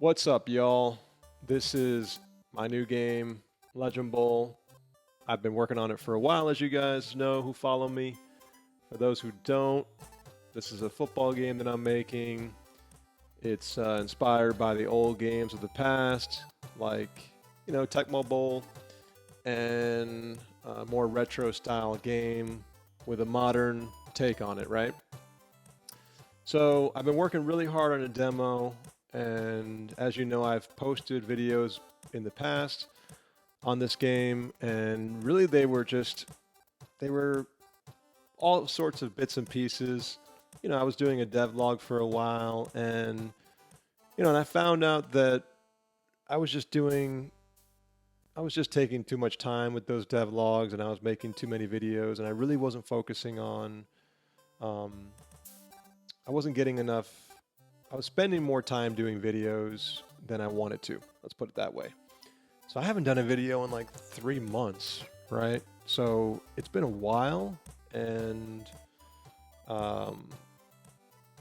What's up, y'all? This is my new game, Legend Bowl. I've been working on it for a while, as you guys know who follow me. For those who don't, this is a football game that I'm making. It's inspired by the old games of the past, like, Tecmo Bowl, and a more retro style game with a modern take on it, right? So I've been working really hard on a demo, and as you know, I've posted videos in the past on this game, and really they were all sorts of bits and pieces. I was doing a devlog for a while, and I found out that I was just doing, I was just taking too much time with those devlogs, and I was making too many videos, and I really wasn't focusing on, um, I wasn't getting enough. I was spending more time doing videos than I wanted to. Let's put it that way. So I haven't done a video in like 3 months, right? So it's been a while, and um,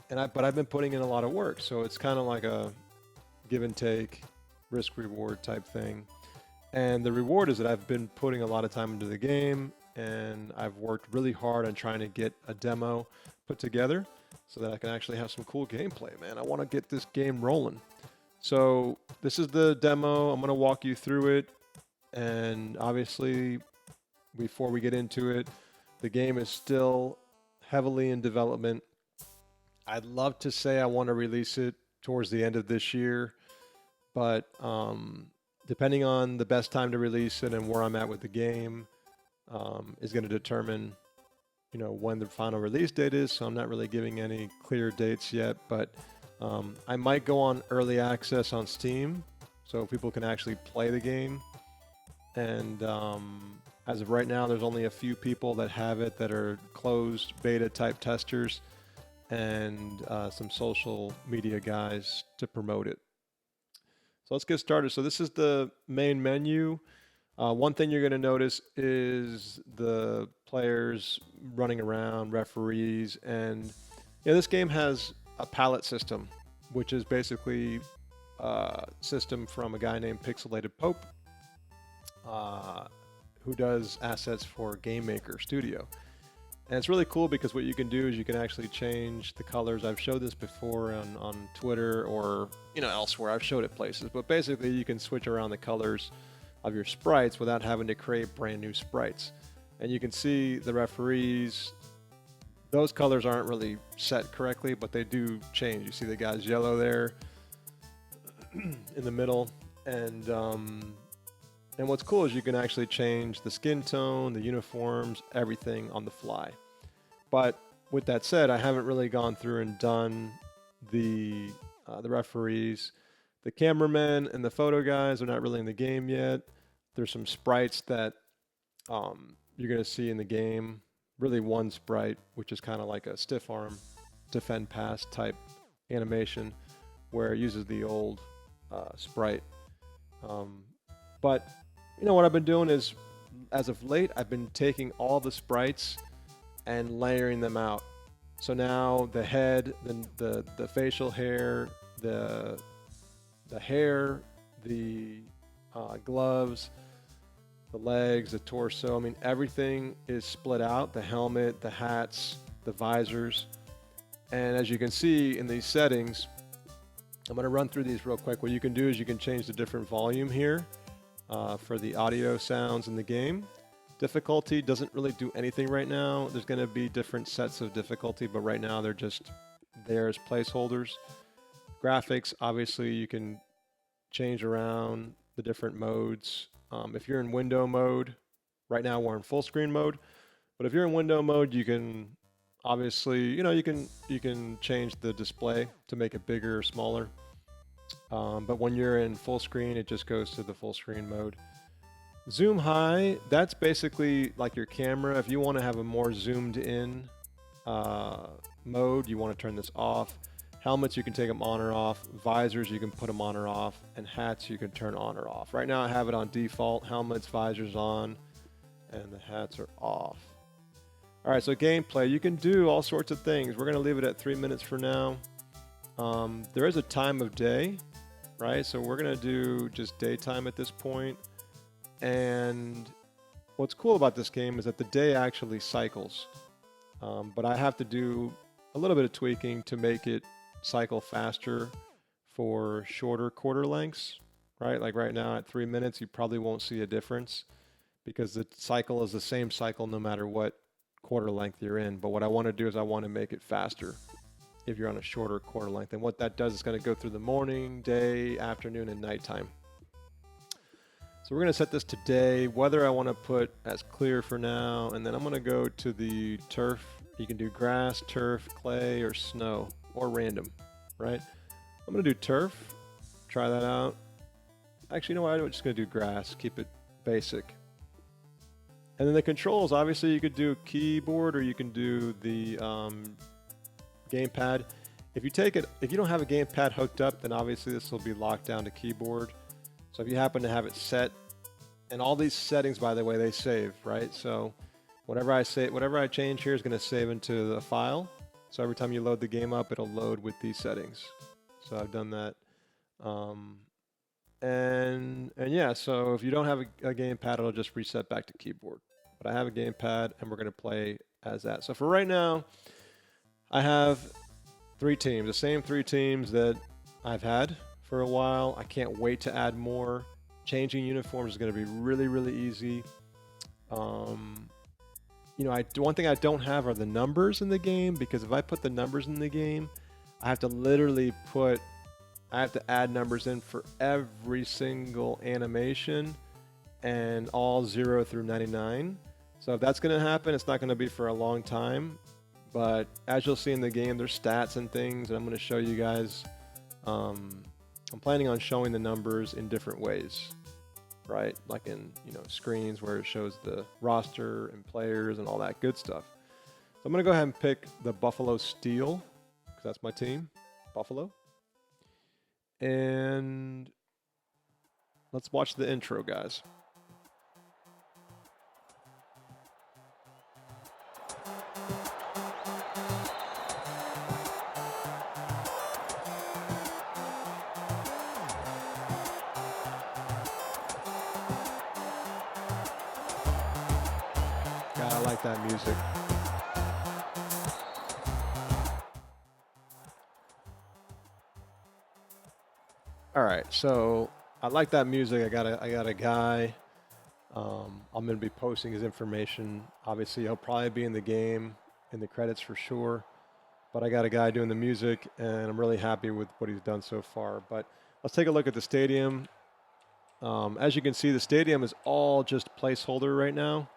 but I've been putting in a lot of work. So it's kind of like a give and take, risk reward type thing. And the reward is that I've been putting a lot of time into the game, and I've worked really hard on trying to get a demo put together so that I can actually have some cool gameplay, man. I want to get this game rolling. So this is the demo. I'm going to walk you through it. And obviously, before we get into it, the game is still heavily in development. I'd love to say I want to release it towards the end of this year, but depending on the best time to release it and where I'm at with the game, is going to determine when the final release date is. So I'm not really giving any clear dates yet, but I might go on early access on Steam so people can actually play the game. And as of right now, there's only a few people that have it that are closed beta type testers, and some social media guys to promote it. So let's get started. So this is the main menu. One thing you're going to notice is the players running around, referees, and this game has a palette system, which is basically a system from a guy named Pixelated Pope, who does assets for Game Maker Studio. And it's really cool because what you can do is you can actually change the colors. I've showed this before on Twitter or elsewhere. I've showed it places, but basically you can switch around the colors of your sprites without having to create brand new sprites. And you can see the referees, those colors aren't really set correctly, but they do change. You see the guy's yellow there in the middle. And what's cool is you can actually change the skin tone, the uniforms, everything on the fly. But with that said, I haven't really gone through and done the referees. The cameramen and the photo guys are not really in the game yet. There's some sprites that you're going to see in the game. Really one sprite, which is kind of like a stiff arm defend pass type animation where it uses the old sprite. But what I've been doing is, as of late, I've been taking all the sprites and layering them out. So now the head, the facial hair, the hair, the gloves, the legs, the torso. I mean, everything is split out. The helmet, the hats, the visors. And as you can see in these settings, I'm going to run through these real quick. What you can do is you can change the different volume here for the audio sounds in the game. Difficulty doesn't really do anything right now. There's going to be different sets of difficulty, but right now they're just there as placeholders. Graphics, obviously, you can change around the different modes. If you're in window mode, right now we're in full screen mode, but if you're in window mode, you can obviously, you can change the display to make it bigger or smaller. But when you're in full screen, it just goes to the full screen mode. Zoom high, that's basically like your camera. If you want to have a more zoomed in mode, you want to turn this off. Helmets, you can take them on or off. Visors, you can put them on or off. And hats, you can turn on or off. Right now I have it on default. Helmets, visors on, and the hats are off. All right, so gameplay, you can do all sorts of things. We're going to leave it at 3 minutes for now. There is a time of day. right? So we're going to do just daytime at this point. And what's cool about this game is that the day actually cycles. But I have to do a little bit of tweaking to make it cycle faster for shorter quarter lengths, right? Like right now at 3 minutes, you probably won't see a difference because the cycle is the same cycle no matter what quarter length you're in. But what I want to do is I want to make it faster if you're on a shorter quarter length. And what that does is going to go through the morning, day, afternoon, and nighttime. So we're going to set this to day. Weather I want to put as clear for now, and then I'm going to go to the turf. You can do grass, turf, clay, or snow, or random, right? I'm going to do turf. Try that out. Actually, you know what? I'm just going to do grass. Keep it basic. And then the controls, obviously you could do keyboard or you can do the gamepad. If you don't have a gamepad hooked up, then obviously this will be locked down to keyboard. So if you happen to have it set, and all these settings, by the way, they save, right? So whatever I change here is going to save into the file. So every time you load the game up, it'll load with these settings. So I've done that. And yeah, so if you don't have a gamepad, it'll just reset back to keyboard. But I have a gamepad, and we're going to play as that. So for right now, I have 3 teams, the same 3 teams that I've had for a while. I can't wait to add more. Changing uniforms is going to be really, really easy. You know, one thing I don't have are the numbers in the game, because if I put the numbers in the game, I have to literally add numbers in for every single animation and all 0 through 99. So if that's going to happen, it's not going to be for a long time. But as you'll see in the game, there's stats and things, and I'm going to show you guys. I'm planning on showing the numbers in different ways, right? Like in, screens where it shows the roster and players and all that good stuff. So I'm going to go ahead and pick the Buffalo Steel, because that's my team, Buffalo. And let's watch the intro, guys. God, I like that music. All right, so I like that music. I got a guy. I'm going to be posting his information. Obviously, he'll probably be in the game, in the credits for sure. But I got a guy doing the music, and I'm really happy with what he's done so far. But let's take a look at the stadium. As you can see, the stadium is all just placeholder right now.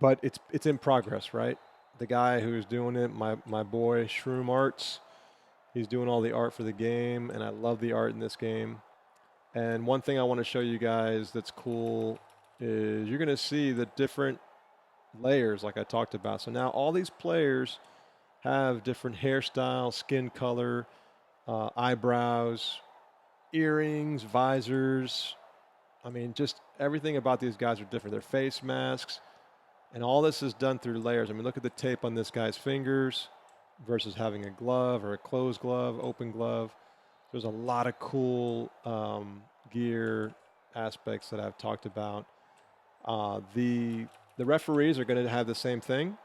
But it's in progress, right? The guy who's doing it, my boy Shroom Arts, he's doing all the art for the game, and I love the art in this game. And one thing I want to show you guys that's cool is you're going to see the different layers like I talked about. So now all these players have different hairstyle, skin color, eyebrows, earrings, visors. I mean, just everything about these guys are different. Their face masks, and all this is done through layers. I mean, look at the tape on this guy's fingers versus having a glove or a closed glove, open glove. There's a lot of cool gear aspects that I've talked about. The referees are going to have the same thing,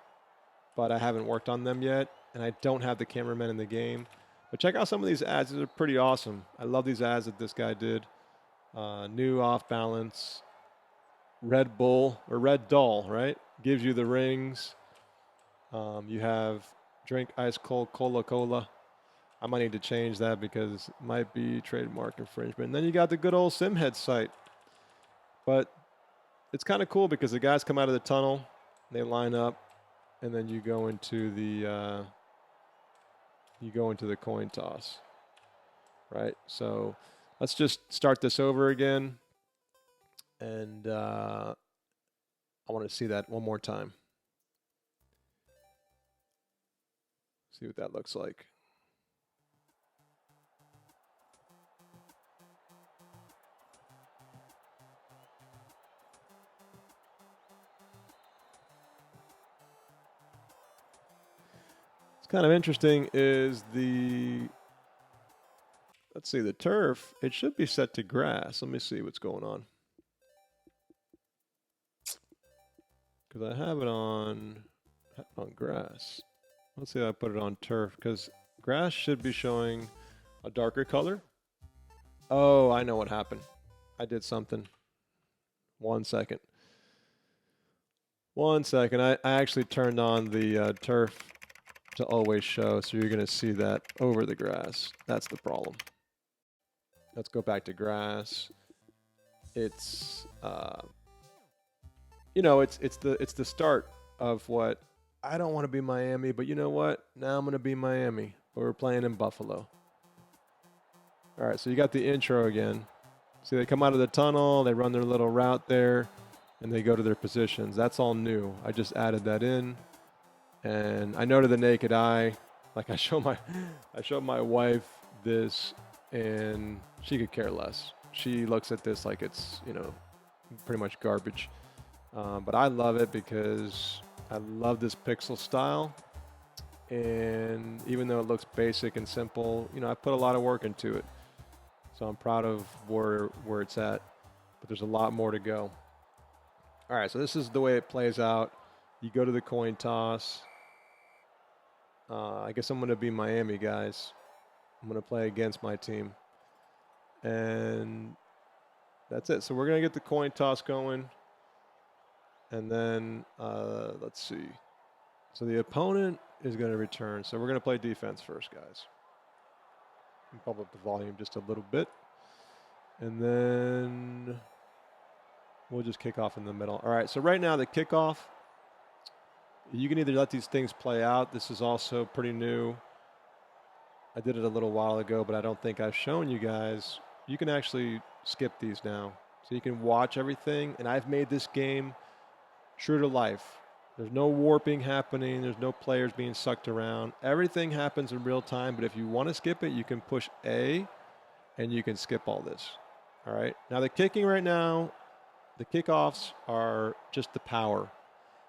but I haven't worked on them yet, and I don't have the cameramen in the game. But check out some of these ads. These are pretty awesome. I love these ads that this guy did. New Off Balance, Red Bull, or Red Doll, right? Gives you the rings. You have drink ice cold Cola. I might need to change that because it might be trademark infringement. And then you got the good old Simhead site. But it's kind of cool because the guys come out of the tunnel, they line up, and then you go into the coin toss, right? So let's just start this over again, and I want to see that one more time. See what that looks like. What's kind of interesting is let's see, the turf, it should be set to grass. Let me see what's going on. Because I have it on grass. Let's see if I put it on turf, because grass should be showing a darker color. Oh, I know what happened. I did something. 1 second. 1 second. I actually turned on the turf to always show, so you're going to see that over the grass. That's the problem. Let's go back to grass. It's you know, it's the start of what I don't want to be Miami, but you know what? Now I'm going to be Miami, but we're playing in Buffalo. All right, so you got the intro again. See, they come out of the tunnel, they run their little route there, and they go to their positions. That's all new. I just added that in, and I know to the naked eye, like I show my wife this, and she could care less. She looks at this like it's, you know, pretty much garbage. But I love it because I love this pixel style. And even though it looks basic and simple, you know, I put a lot of work into it. So I'm proud of where it's at. But there's a lot more to go. All right, so this is the way it plays out. You go to the coin toss. I guess I'm going to be Miami, guys. I'm going to play against my team. And that's it. So we're going to get the coin toss going. And then, let's see. So the opponent is going to return. So we're going to play defense first, guys. Pump up the volume just a little bit. And then we'll just kick off in the middle. All right, so right now the kickoff, you can either let these things play out. This is also pretty new. I did it a little while ago, but I don't think I've shown you guys. You can actually skip these now. So you can watch everything. And I've made this game true to life. There's no warping happening. There's no players being sucked around. Everything happens in real time, but if you want to skip it, you can push A, and you can skip all this. All right? Now, the kicking right now, the kickoffs are just the power.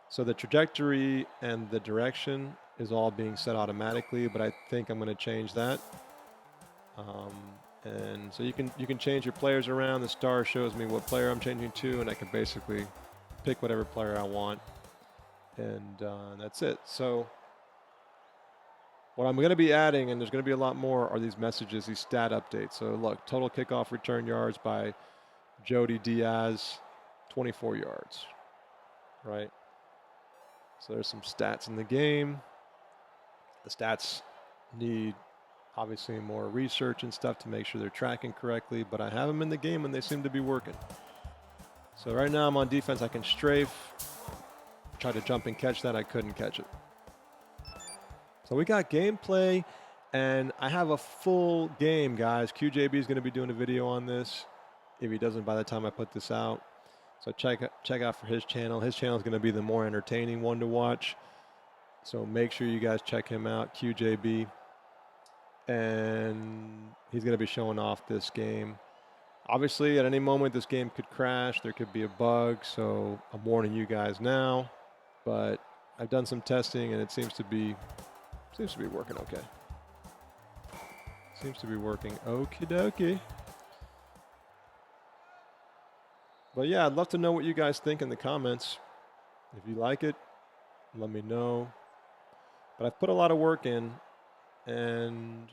So the trajectory and the direction is all being set automatically, but I think I'm going to change that. And so you can change your players around. The star shows me what player I'm changing to, and I can basically pick whatever player I want. And that's it. So what I'm going to be adding, and there's going to be a lot more, are these messages, these stat updates. So look, total kickoff return yards by Jody Diaz, 24 yards, right? So there's some stats in the game. The stats need obviously more research and stuff to make sure they're tracking correctly, but I have them in the game and they seem to be working. So right now I'm on defense. I can strafe. Try to jump and catch that. I couldn't catch it. So we got gameplay, and I have a full game, guys. QJB is going to be doing a video on this if he doesn't by the time I put this out. So check out for his channel. His channel is going to be the more entertaining one to watch. So make sure you guys check him out, QJB. And he's going to be showing off this game. Obviously, at any moment, this game could crash. There could be a bug, so I'm warning you guys now. But I've done some testing, and it seems to be working okay. Seems to be working okie dokie. But yeah, I'd love to know what you guys think in the comments. If you like it, let me know. But I've put a lot of work in, and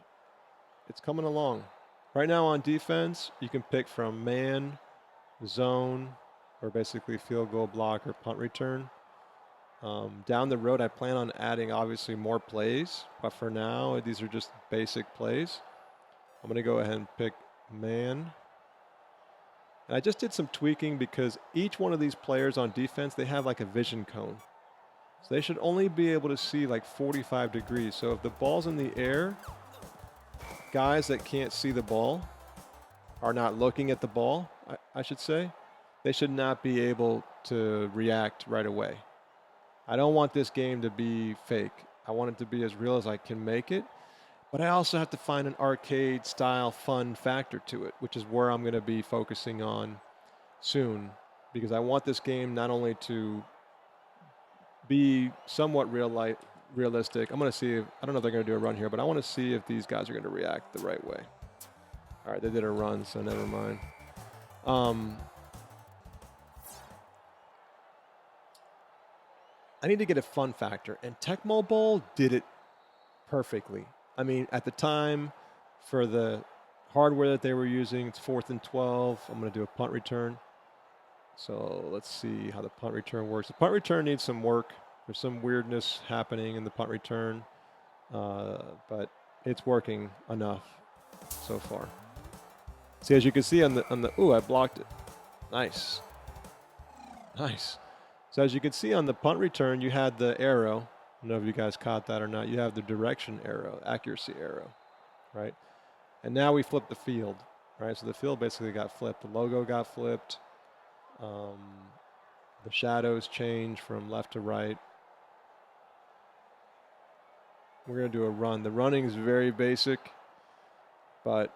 it's coming along. Right now on defense, you can pick from man, zone, or basically field goal block or punt return. Down the road, I plan on adding obviously more plays, but for now, these are just basic plays. I'm going to go ahead and pick man. And I just did some tweaking because each one of these players on defense, they have like a vision cone. So they should only be able to see like 45 degrees. So if the ball's in the air, guys that can't see the ball are not looking at the ball, I should say. They should not be able to react right away. I don't want this game to be fake. I want it to be as real as I can make it. But I also have to find an arcade style fun factor to it, which is where I'm going to be focusing on soon. Because I want this game not only to be somewhat realistic. I'm going to see if, I don't know if they're going to do a run here, but I want to see if these guys are going to react the right way. All right, they did a run, so never mind. I need to get a fun factor, and Tecmo Bowl did it perfectly. I mean, at the time, for the hardware that they were using, it's 4th and 12. I'm going to do a punt return. So let's see how the punt return works. The punt return needs some work. There's some weirdness happening in the punt return, but it's working enough so far. See, as you can see on the ooh, I blocked it. Nice. Nice. So as you can see on the punt return, you had the arrow. I don't know if you guys caught that or not. You have the direction arrow, accuracy arrow, right? And now we flip the field, right? So the field basically got flipped. The logo got flipped. The shadows change from left to right. We're going to do a run. The running is very basic, but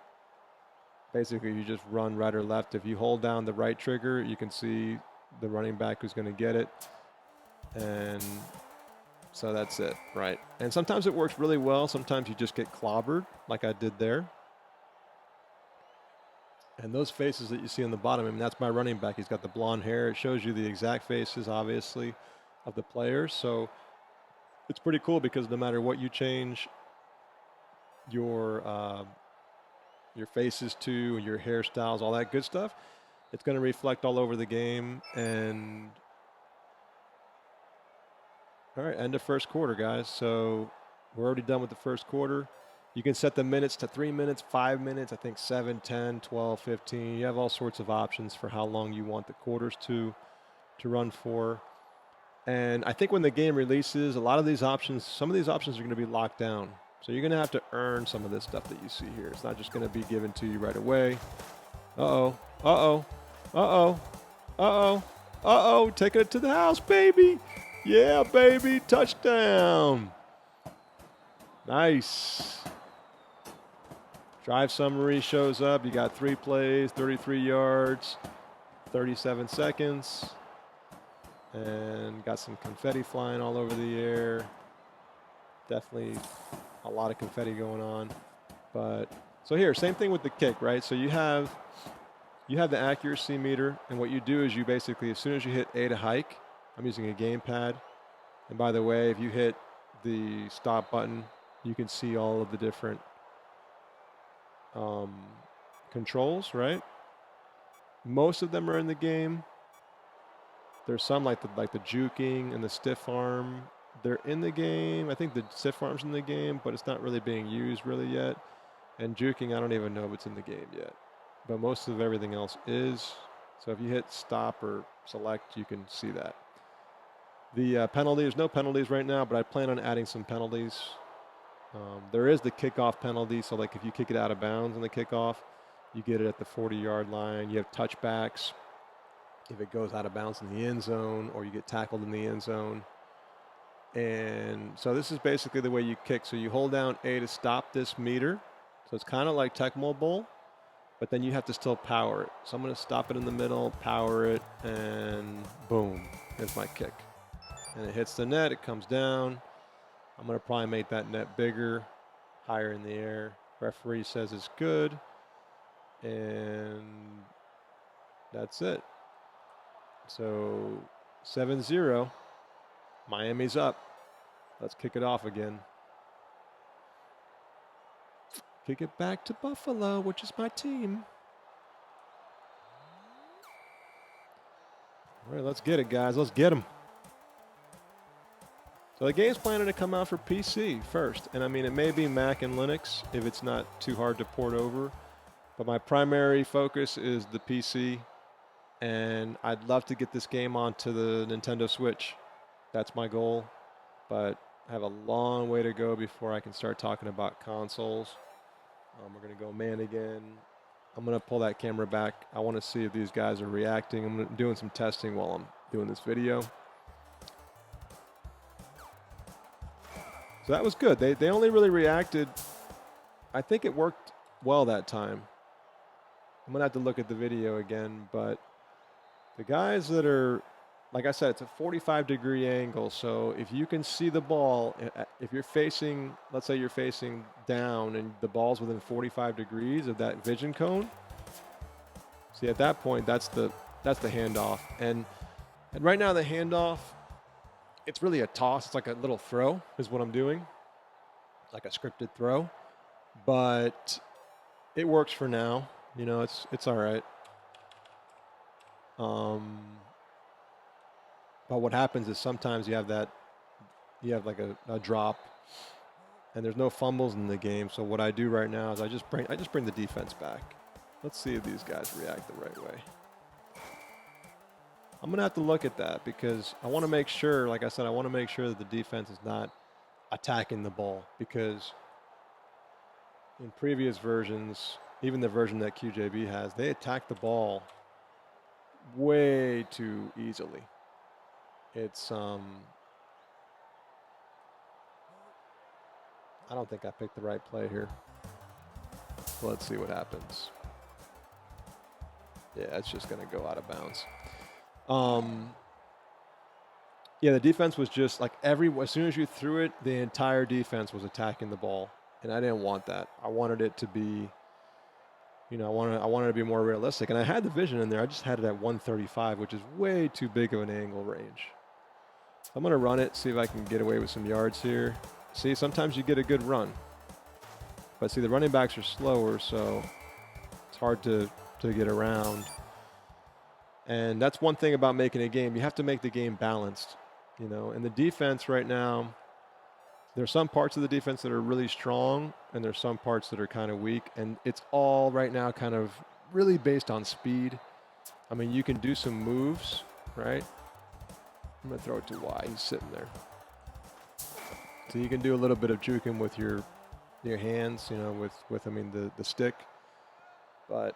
basically you just run right or left. If you hold down the right trigger, you can see the running back who's going to get it. And so that's it, right? And sometimes it works really well. Sometimes you just get clobbered like I did there. And those faces that you see on the bottom, I mean, that's my running back. He's got the blonde hair. It shows you the exact faces, obviously, of the players. So it's pretty cool because no matter what you change your faces to, your hairstyles, all that good stuff, it's going to reflect all over the game. And all right, end of first quarter, guys. So we're already done with the first quarter. You can set the minutes to 3 minutes, 5 minutes, I think 7, 10, 12, 15. You have all sorts of options for how long you want the quarters to run for. And I think when the game releases, a lot of these options, some of these options are going to be locked down. So you're going to have to earn some of this stuff that you see here. It's not just going to be given to you right away. Uh-oh, uh-oh, uh-oh, uh-oh, uh-oh, taking it to the house, baby. Yeah, baby, touchdown. Nice. Drive summary shows up. You got 3 plays, 33 yards, 37 seconds. And got some confetti flying all over the air. Definitely a lot of confetti going on. But so here, same thing with the kick, right? So you have the accuracy meter, and what you do is you basically, as soon as you hit A to hike, I'm using a gamepad. And by the way, if you hit the stop button, you can see all of the different controls, right? Most of them are in the game. There's some like the juking and the stiff arm. They're in the game. I think the stiff arm's in the game, but it's not really being used really yet. And juking, I don't even know if it's in the game yet. But most of everything else is. So if you hit stop or select, you can see that. The penalty, there's no penalties right now, but I plan on adding some penalties. There is the kickoff penalty. So like if you kick it out of bounds in the kickoff, you get it at the 40-yard line. You have touchbacks if it goes out of bounds in the end zone or you get tackled in the end zone. And so this is basically the way you kick. So you hold down A to stop this meter. So it's kind of like Tecmo Bowl, but then you have to still power it. So I'm going to stop it in the middle, power it, and boom, there's my kick. And it hits the net, it comes down. I'm going to probably make that net bigger, higher in the air. Referee says it's good. And that's it. So 7-0. Miami's up. Let's kick it off again. Kick it back to Buffalo, which is my team. All right, let's get it, guys. Let's get them. So the game's planning to come out for PC first. And I mean, it may be Mac and Linux if it's not too hard to port over. But my primary focus is the PC. And I'd love to get this game onto the Nintendo Switch. That's my goal. But I have a long way to go before I can start talking about consoles. We're going to go man again. I'm going to pull that camera back. I want to see if these guys are reacting. I'm doing some testing while I'm doing this video. So that was good. They only really reacted. I think it worked well that time. I'm going to have to look at the video again. But the guys that are like I said, it's a 45-degree angle. So if you can see the ball, if you're facing, let's say you're facing down and the ball's within 45 degrees of that vision cone, see at that point, that's the handoff. And right now the handoff, it's really a toss. It's like a little throw is what I'm doing, like a scripted throw. But it works for now. You know, it's all right. But what happens is sometimes you have like a drop, and there's no fumbles in the game. So what I do right now is I just bring the defense back. Let's see if these guys react the right way. I'm gonna have to look at that because I want to make sure, like I said, I want to make sure that the defense is not attacking the ball, because in previous versions, even the version that QJB has, they attack the ball way too easily. It's I don't think I picked the right play here. Let's see what happens. Yeah, it's just going to go out of bounds. Yeah, the defense was just like as soon as you threw it, the entire defense was attacking the ball, and I didn't want that. I wanted it to be, you know, I wanted it to be more realistic, and I had the vision in there. I just had it at 135, which is way too big of an angle range. So I'm going to run it, see if I can get away with some yards here. See, sometimes you get a good run, but see, the running backs are slower, so it's hard to get around. And that's one thing about making a game. You have to make the game balanced, you know. And the defense right now, there's some parts of the defense that are really strong, and there's some parts that are kind of weak. And it's all right now kind of really based on speed. I mean, you can do some moves, right? I'm going to throw it to Y. He's sitting there. So you can do a little bit of juking with your hands, you know, with I mean, the stick. But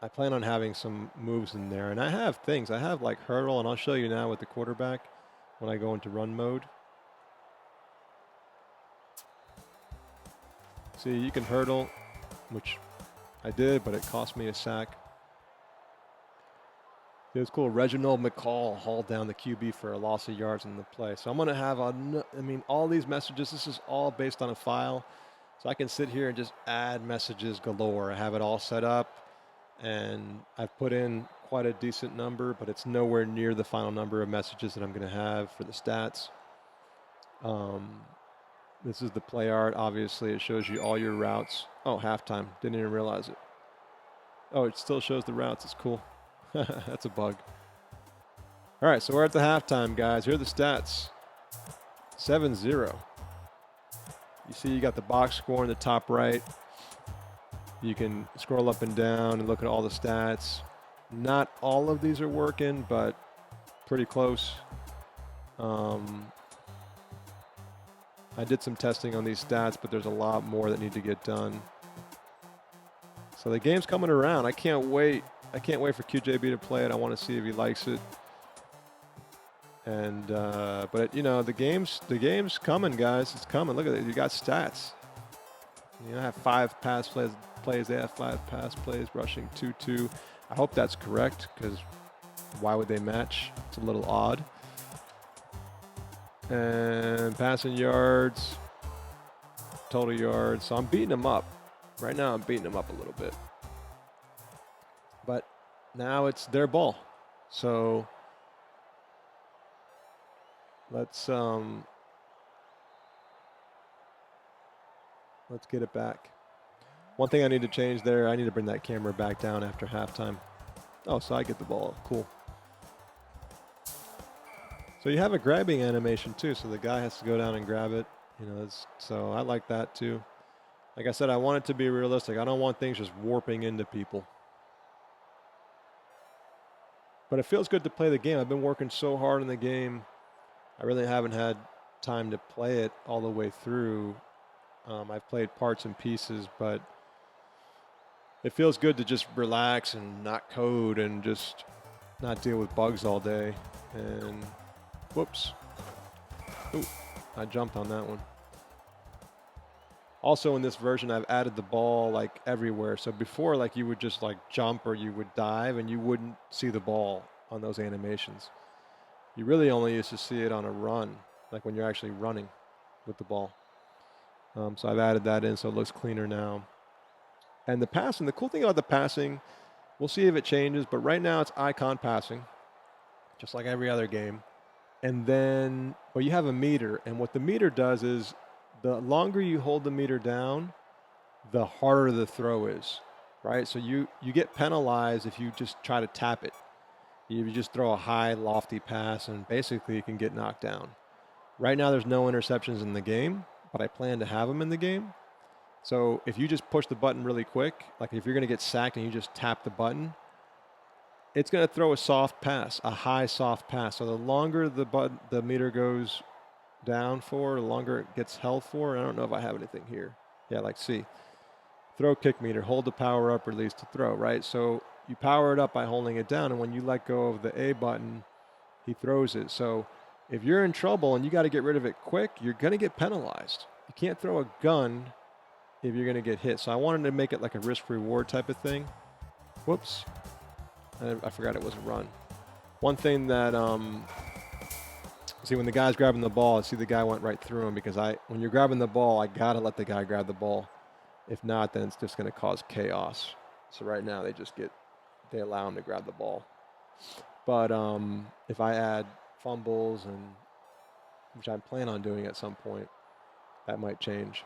I plan on having some moves in there. And I have things. I have like hurdle, and I'll show you now with the quarterback when I go into run mode. See, you can hurdle, which I did, but it cost me a sack. It was cool. Reginald McCall hauled down the QB for a loss of yards in the play. So I'm going to have, all these messages, this is all based on a file. So I can sit here and just add messages galore. I have it all set up, and I've put in quite a decent number, but it's nowhere near the final number of messages that I'm going to have for the stats. This is the play art. Obviously, it shows you all your routes. Oh, halftime. Didn't even realize it. Oh, it still shows the routes. It's cool. That's a bug. All right, so we're at the halftime, guys. Here are the stats. 7-0. You see you got the box score in the top right. You can scroll up and down and look at all the stats. Not all of these are working, but pretty close. I did some testing on these stats, but there's a lot more that need to get done. So the game's coming around. I can't wait. I can't wait for QJB to play it. I want to see if he likes it. And but you know, the game's coming, guys. It's coming. Look at it. You got stats. You know, I have 5 pass plays. They have 5 pass plays, rushing 2-2. I hope that's correct, because why would they match? It's a little odd. And passing yards, total yards. So I'm beating them up. Right now I'm beating them up a little bit. But now it's their ball. So let's get it back. One thing I need to change there, I need to bring that camera back down after halftime. Oh, so I get the ball. Cool. So you have a grabbing animation too, so the guy has to go down and grab it. You know, so I like that too. Like I said, I want it to be realistic. I don't want things just warping into people. But it feels good to play the game. I've been working so hard in the game. I really haven't had time to play it all the way through. I've played parts and pieces, but it feels good to just relax and not code and just not deal with bugs all day. And whoops. Ooh, I jumped on that one. Also in this version, I've added the ball like everywhere. So before, like, you would just like jump or you would dive and you wouldn't see the ball on those animations. You really only used to see it on a run, like when you're actually running with the ball. So I've added that in so it looks cleaner now. And the passing, the cool thing about the passing, we'll see if it changes, but right now it's icon passing, just like every other game. And then, well, you have a meter, and what the meter does is the longer you hold the meter down, the harder the throw is, right? So you get penalized if you just try to tap it. You just throw a high, lofty pass, and basically you can get knocked down. Right now there's no interceptions in the game, but I plan to have them in the game. So if you just push the button really quick, like if you're going to get sacked and you just tap the button, it's going to throw a soft pass, a high soft pass. So the longer the meter goes down for, the longer it gets held for. I don't know if I have anything here. Yeah, like see. Throw kick meter, hold the power up, release to throw, right? So you power it up by holding it down, and when you let go of the A button, he throws it. So if you're in trouble and you got to get rid of it quick, you're going to get penalized. You can't throw a gun if you're going to get hit. So I wanted to make it like a risk-reward type of thing. Whoops. I forgot it was a run. One thing that, see, when the guy's grabbing the ball, I see the guy went right through him because when you're grabbing the ball, I got to let the guy grab the ball. If not, then it's just going to cause chaos. So right now they allow him to grab the ball. But if I add fumbles, which I plan on doing at some point, that might change.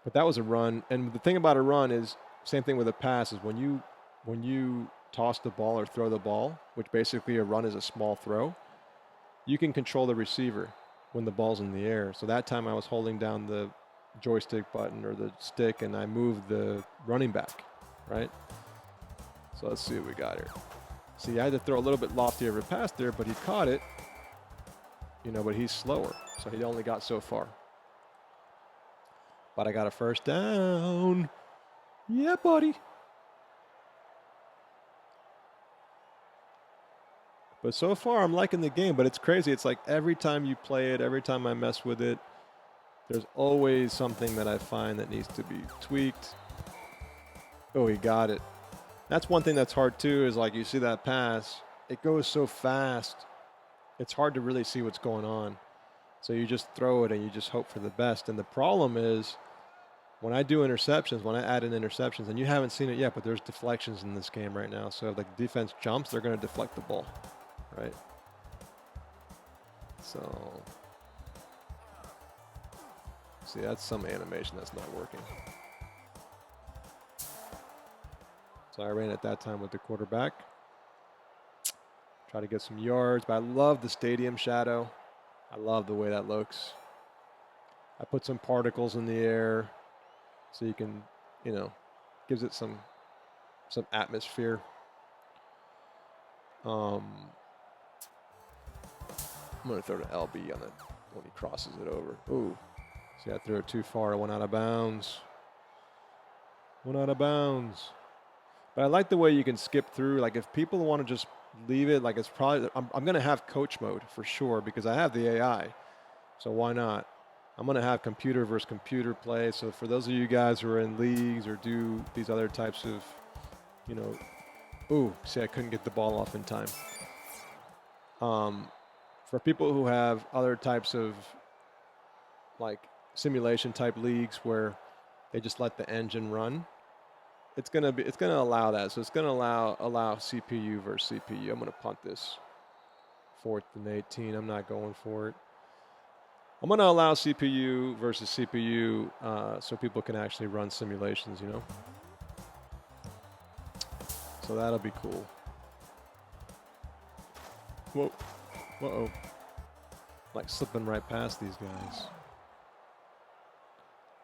But that was a run. And the thing about a run is, same thing with a pass, is when you toss the ball or throw the ball, which basically a run is a small throw, you can control the receiver when the ball's in the air. So that time I was holding down the joystick button or the stick and I moved the running back, right? So let's see what we got here. See, I had to throw a little bit loftier of a pass there, but he caught it, but he's slower. So he only got so far. But I got a first down. Yeah, buddy. But so far, I'm liking the game, but it's crazy. It's like every time you play it, every time I mess with it, there's always something that I find that needs to be tweaked. Oh, he got it. That's one thing that's hard too, is like you see that pass, it goes so fast, it's hard to really see what's going on. So you just throw it and you just hope for the best. And the problem is, when I do interceptions, when I add in interceptions, and you haven't seen it yet, but there's deflections in this game right now. So if the defense jumps, they're going to deflect the ball, right? So, see, that's some animation that's not working. So I ran at that time with the quarterback. Try to get some yards, but I love the stadium shadow. I love the way that looks. I put some particles in the air so you can, gives it some atmosphere. I'm going to throw the LB on it when he crosses it over. Ooh. See, I threw it too far. It went out of bounds. Went out of bounds. But I like the way you can skip through. Like if people want to just leave it, like it's probably, I'm going to have coach mode for sure because I have the AI. So why not? I'm going to have computer versus computer play. So for those of you guys who are in leagues or do these other types of, ooh, see, I couldn't get the ball off in time. For people who have other types of like simulation type leagues where they just let the engine run, it's gonna allow that. So it's gonna allow CPU versus CPU. I'm gonna punt this 4th and 18. I'm not going for it. I'm gonna allow CPU versus CPU so people can actually run simulations. So that'll be cool. Whoa, uh-oh. Like slipping right past these guys.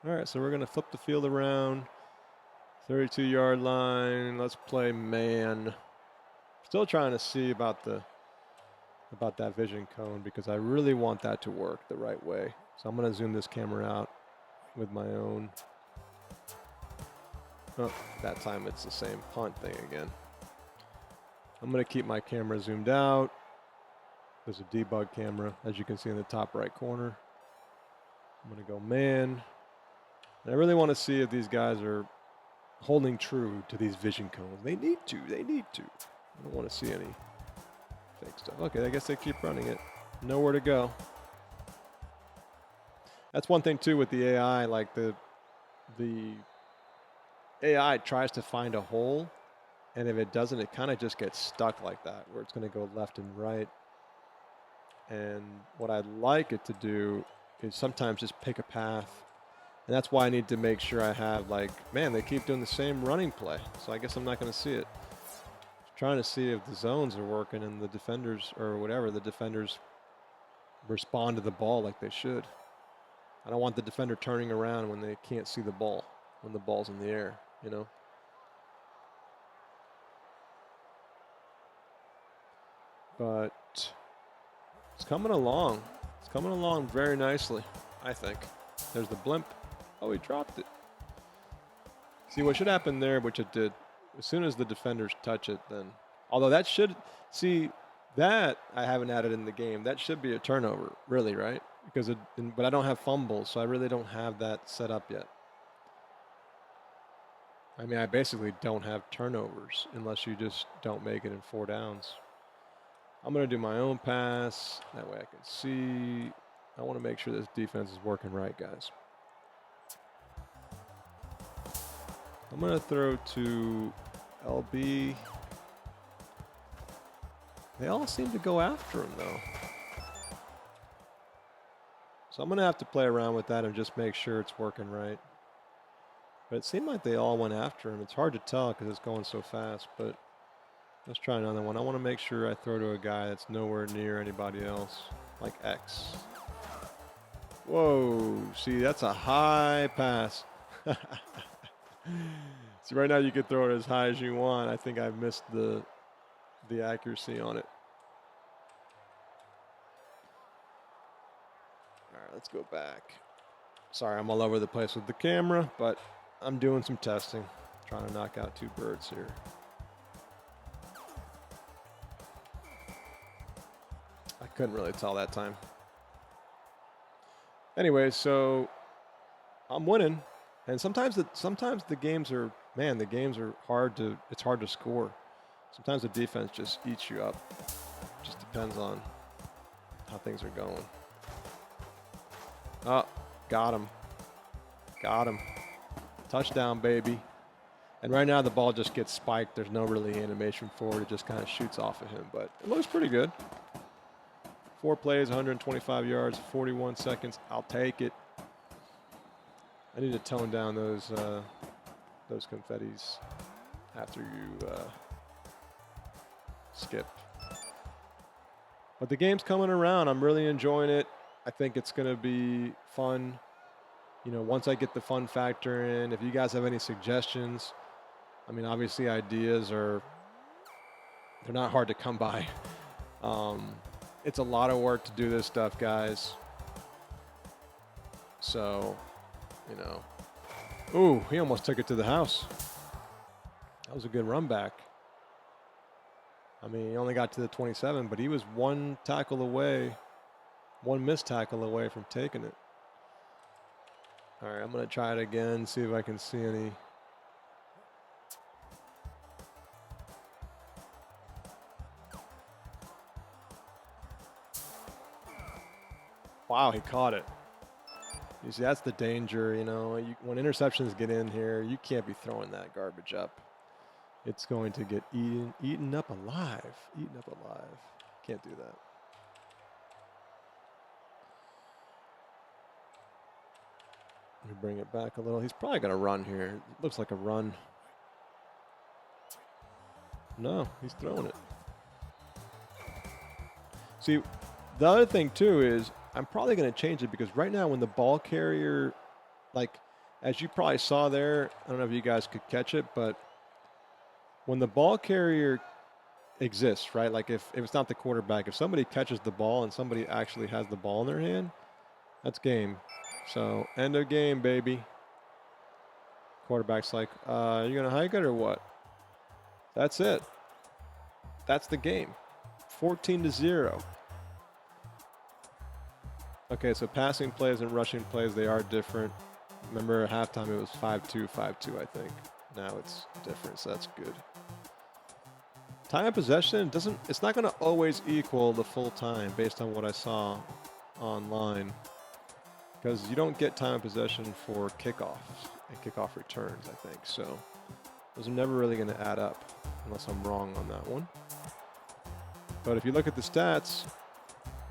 All right, so we're gonna flip the field around. 32-yard line. Let's play man. Still trying to see about that vision cone because I really want that to work the right way. So I'm going to zoom this camera out with my own. Oh, that time it's the same punt thing again. I'm going to keep my camera zoomed out. There's a debug camera, as you can see in the top right corner. I'm going to go man. And I really want to see if these guys are holding true to these vision cones. They need to. I don't want to see any Fake stuff. Okay, I guess they keep running it. Nowhere to go. That's one thing too with the AI. Like the AI tries to find a hole, and if it doesn't, it kind of just gets stuck like that, where it's going to go left and right. And what I'd like it to do is sometimes just pick a path. And that's why I need to make sure I have, like, man, they keep doing the same running play. So I guess I'm not going to see it. Trying to see if the zones are working and the defenders, or whatever, the defenders respond to the ball like they should. I don't want the defender turning around when they can't see the ball, when the ball's in the air, you know? But it's coming along. It's coming along very nicely, I think. There's the blimp. Oh, he dropped it. See, what should happen there, which it did, as soon as the defenders touch it, then... Although that should... See, that I haven't added in the game. That should be a turnover, really, right? Because but I don't have fumbles, so I really don't have that set up yet. I mean, I basically don't have turnovers unless you just don't make it in 4 downs. I'm going to do my own pass. That way I can see. I want to make sure this defense is working right, guys. I'm going to throw to LB. They all seem to go after him, though. So I'm going to have to play around with that and just make sure it's working right. But it seemed like they all went after him. It's hard to tell because it's going so fast, but let's try another one. I want to make sure I throw to a guy that's nowhere near anybody else, like X. Whoa, see, that's a high pass. See, right now you can throw it as high as you want. I think I missed the accuracy on it. All right, let's go back. Sorry, I'm all over the place with the camera, but I'm doing some testing, trying to knock out 2 birds here. I couldn't really tell that time. Anyway, so I'm winning, and sometimes the games are, man, the games are hard to, it's hard to score. Sometimes the defense just eats you up. Just depends on how things are going. Oh, got him. Got him. Touchdown, baby. And right now the ball just gets spiked. There's no really animation for it. It just kind of shoots off of him, but it looks pretty good. 4 plays, 125 yards, 41 seconds. I'll take it. I need to tone down those confettis after you skip. But the game's coming around. I'm really enjoying it. I think it's going to be fun. You know, once I get the fun factor in, if you guys have any suggestions, I mean, obviously ideas they're not hard to come by. It's a lot of work to do this stuff, guys. So, you know. Ooh, he almost took it to the house. That was a good run back. I mean, he only got to the 27, but he was 1 tackle away, 1 missed tackle away from taking it. All right, I'm going to try it again, see if I can see any. Wow, he caught it. You see, that's the danger, you know. When interceptions get in here, you can't be throwing that garbage up. It's going to get eaten up alive. Eaten up alive. Can't do that. Let me bring it back a little. He's probably going to run here. It looks like a run. No, he's throwing it. See, the other thing, too, is I'm probably going to change it because right now when the ball carrier, like, as you probably saw there, I don't know if you guys could catch it, but when the ball carrier exists, right, like if it's not the quarterback, if somebody catches the ball and somebody actually has the ball in their hand, that's game. So, end of game, baby. Quarterback's like, you going to hike it or what? That's it. That's the game. 14-0. Okay, so passing plays and rushing plays, they are different. Remember, at halftime it was 5-2, 5-2, I think. Now it's different, so that's good. Time of possession doesn't. It's not going to always equal the full time based on what I saw online, because you don't get time of possession for kickoffs and kickoff returns. I think so. Those are never really going to add up, unless I'm wrong on that one. But if you look at the stats,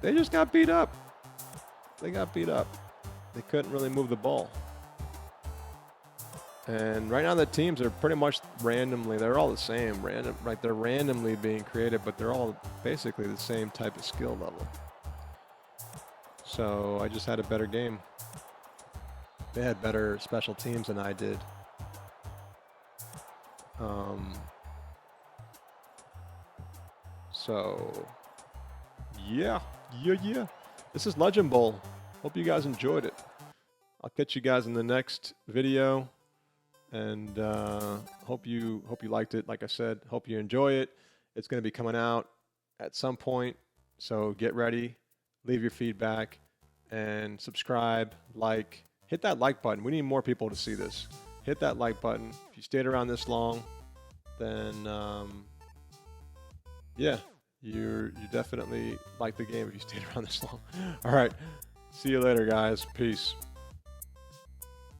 they just got beat up. They got beat up. They couldn't really move the ball. And right now the teams are pretty much randomly, they're all the same. They're randomly being created, but they're all basically the same type of skill level. So I just had a better game. They had better special teams than I did. So yeah. This is Legend Bowl. Hope you guys enjoyed it. I'll catch you guys in the next video. And hope you liked it. Like I said, hope you enjoy it. It's going to be coming out at some point, so get ready, leave your feedback, and subscribe, like, hit that like button. We need more people to see this. Hit that like button. If you stayed around this long, then yeah, you definitely like the game if you stayed around this long. All right, see you later, guys. Peace.